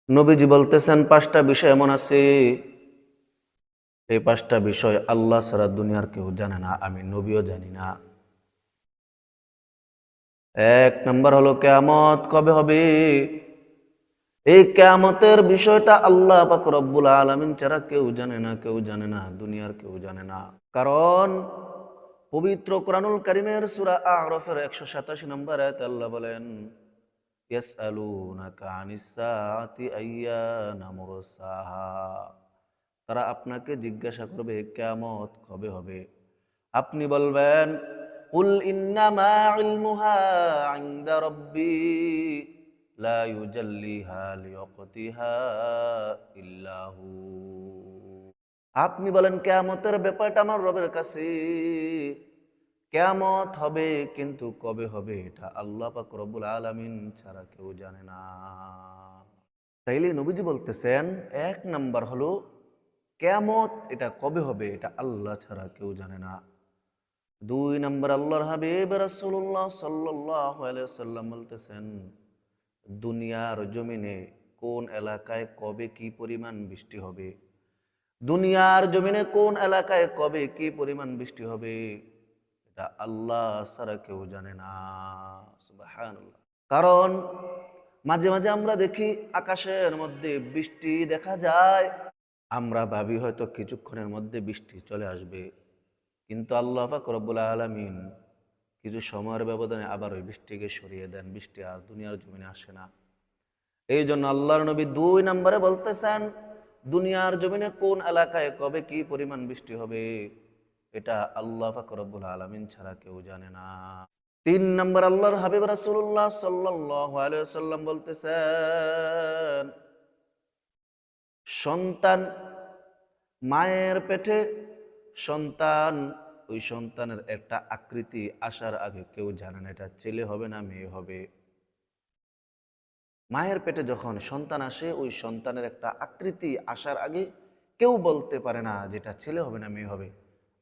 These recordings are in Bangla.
নবীজি বলতেছেন 5টা বিষয় এমন আছে, এই 5টা বিষয় আল্লাহ ছাড়া দুনিয়ার কেউ জানে না, আমি নবীও জানি না। 1 নম্বর হলো কিয়ামত কবে হবে। এই কিয়ামতের বিষয়টা আল্লাহ পাক রব্বুল আলামিন ছাড়া কেউ জানে না, কেউ জানে না, দুনিয়ার কেউ জানে না। কারণ পবিত্র কোরআনুল কারীমের সূরা আ'রাফের 187 নম্বর আয়াতে আল্লাহ বলেন, ইয়াসআলুনাকা আনিস সাআতি আইয়ানা মুরসাহা। তারা আপনাকে জিজ্ঞাসা করবে কিয়ামত কবে হবে। আপনি বলবেন, কুল ইন্নামা ইলমুহা ইনদা রাব্বি লা ইউজাল্লিহা লিওয়াক্তিহা ইল্লা হু। আপনি বলেন কিয়ামতের ব্যাপারটা আমার রবের কাছে, কিয়ামত হবে কিন্তু কবে হবে এটা আল্লাহ পাক রব্বুল আলামিন ছাড়া কেউ জানে না। তাইলে নবীজি বলতেছেন 1 নাম্বার হলো কিয়ামত এটা কবে হবে এটা আল্লাহ ছাড়া কেউ জানে না। 2 নাম্বার আল্লাহর হাবিব রাসূলুল্লাহ সাল্লাল্লাহু আলাইহি ওয়াসাল্লাম বলতেছেন, দুনিয়ার জমিনে কোন এলাকায় কবে কি পরিমাণ বৃষ্টি হবে, দুনিয়ার জমিনে কোন এলাকায় কবে কি পরিমাণ বৃষ্টি হবে এটা আল্লাহ ছাড়া কেউ জানে না। সুবহানাল্লাহ। কারণ মাঝে মাঝে আমরা দেখি আকাশের মধ্যে বৃষ্টি দেখা যায়, আমরা ভাবি হয়তো কিছুক্ষণের মধ্যে বৃষ্টি চলে আসবে, কিন্তু আল্লাহ পাক রব্বুল আলামিন কিছু সময়ের ব্যবধানে আবার ওই বৃষ্টিকে সরিয়ে দেন, বৃষ্টি আর দুনিয়ার জমিনে আসে না। এই জন্য আল্লাহর নবী 2 নম্বরে বলতেছেন, দুনিয়ার জমিনে কোন এলাকায় কবে কি পরিমাণ বৃষ্টি হবে এটা আল্লাহ পাক রব্বুল আলামিন ছাড়া কেউ জানে না। 3 নম্বর আল্লাহর হাবিব রাসূলুল্লাহ সাল্লাল্লাহু আলাইহি ওয়াসাল্লাম বলতেছেন, সন্তান মায়ের পেটে সন্তান, ওই সন্তানের একটা আকৃতি আসার আগে কেউ জানে না এটা ছেলে হবে না মেয়ে হবে। মায়ের পেটে যখন সন্তান আসে, ওই সন্তানের একটা আকৃতি আসার আগে কেউ বলতে পারে না যেটা ছেলে হবে না মেয়ে হবে।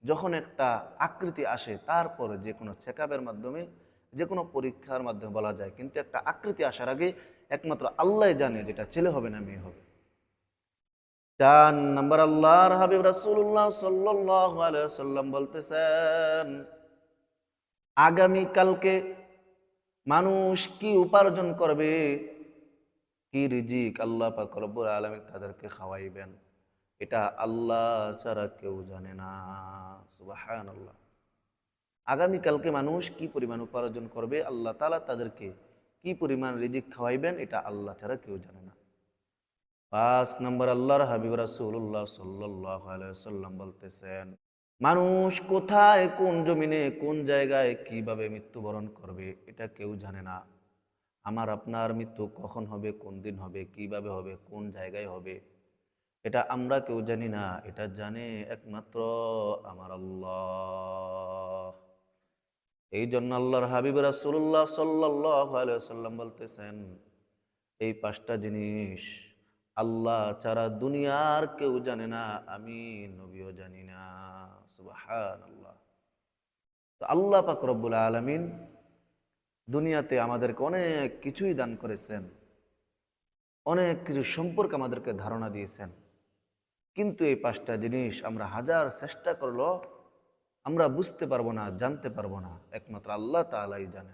যখন একটা আকৃতি আসে তারপরে যে কোনো চেকআপের মাধ্যমে, যে কোনো পরীক্ষার মাধ্যমে বলা যায়, কিন্তু একটা আকৃতি আসার আগে একমাত্র আল্লাহ জানে যেটা ছেলে হবে না মেয়ে হবে। 4 নম্বর আল্লাহর হাবিব রাসূলুল্লাহ সাল্লাল্লাহু আলাইহি ওয়াসাল্লাম বলতেছেন, আগামী কালকে মানুষ কি উপার্জন করবে, কি রিজিক আল্লাহ পাক রব্বুল আলামিন তাদেরকে খাওয়াইবেন এটা আল্লাহ ছাড়া কেউ জানে না। সুবহানাল্লাহ। আগামী কালকে মানুষ কি পরিমাণ উপার্জন করবে, আল্লাহ তাআলা তাদেরকে কি পরিমাণ রিজিক খাওয়াইবেন এটা আল্লাহ ছাড়া কেউ জানে না। 5 নম্বর আল্লাহর হাবিব রাসূলুল্লাহ সাল্লাল্লাহু আলাইহি ওয়াসাল্লাম বলতেছেন, মানুষ কোথায়, কোন জমিনে, কোন জায়গায় কিভাবে মৃত্যুবরণ করবে এটা কেউ জানে না। আমার আপনার মৃত্যু কখন হবে, কোন দিন হবে, কিভাবে হবে, কোন জায়গায় হবে এটা আমরা কেউ জানি না, এটা জানে একমাত্র আমার আল্লাহ। এই জন্য আল্লাহর হাবিব রাসূলুল্লাহ সাল্লাল্লাহু আলাইহি ওয়াসাল্লাম বলতেছেন, এই 5টা জিনিস আল্লাহ ছাড়া দুনিয়ার কেউ জানে না, আমি নবীও জানি না। সুবহানাল্লাহ। তো আল্লাহ পাক রব্বুল আলামিন দুনিয়াতে আমাদেরকে অনেক কিছুই দান করেছেন, অনেক কিছু সম্পর্কে আমাদেরকে ধারণা দিয়েছেন, কিন্তু এই 5টা জিনিস আমরা হাজার চেষ্টা করলেও আমরা বুঝতে পারবো না, জানতে পারবো না, একমাত্র আল্লাহ তাআলাই জানেন।